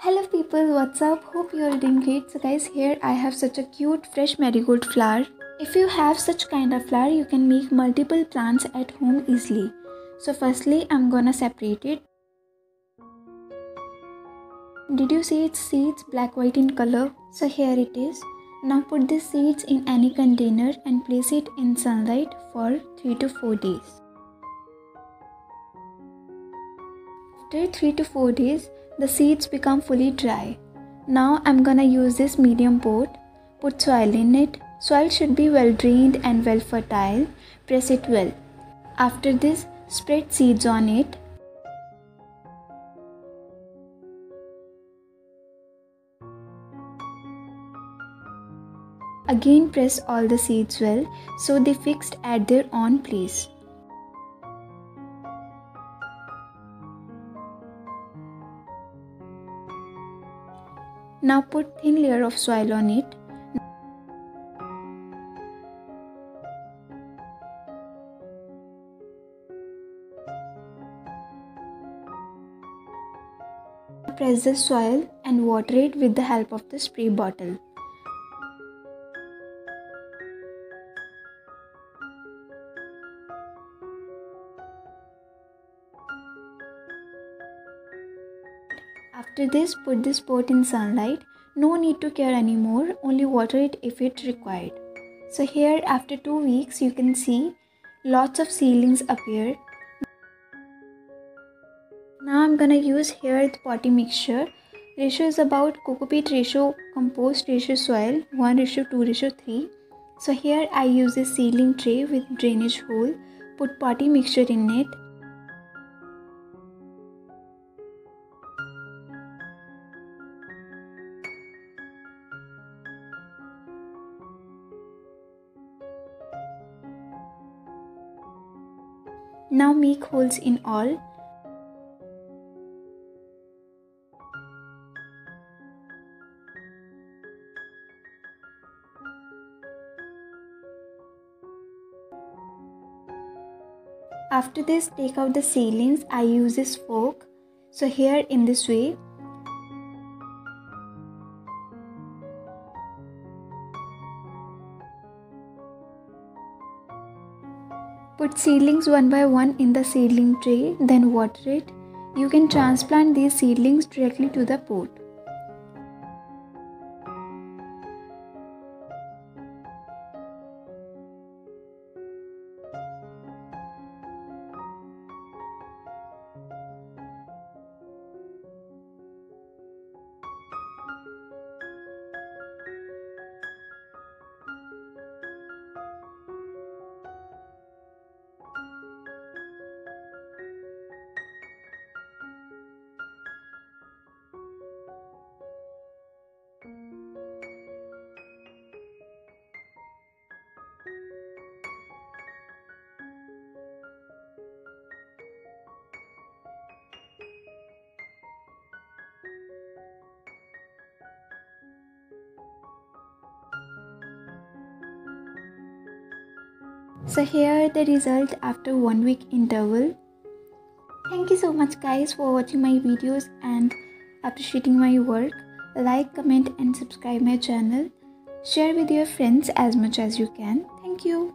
Hello people, what's up? Hope you are doing great. So guys, here I have such a cute fresh marigold flower. If you have such kind of flower, you can make multiple plants at home easily. So firstly, I'm gonna separate it. Did you see its seeds black white in color? So here it is. Now put the seeds in any container and place it in sunlight for 3 to 4 days. After 3 to 4 days, the seeds become fully dry. Now I'm gonna use this medium pot. Put soil in it. Soil should be well drained and well fertile. Press it well. After this, spread seeds on it. Again press all the seeds well so they fixed at their own place. Now put thin layer of soil on it. Press the soil and water it with the help of the spray bottle. After this, put this pot in sunlight. No need to care anymore, only water it if it required. So here after 2 weeks you can see lots of seedlings appear. Now I'm gonna use here the potty mixture. Ratio is about cocopeat ratio, compost ratio, soil 1:2:3. So here I use a seedling tray with drainage hole. Put potty mixture in it. Now make holes in all. After this, take out the seedlings. I use this fork. So here in this way. Put seedlings one by one in the seedling tray, then water it. You can transplant these seedlings directly to the pot. So here the result after 1 week interval. Thank you so much guys for watching my videos and appreciating my work. Like, comment and subscribe my channel. Share with your friends as much as you can. Thank you.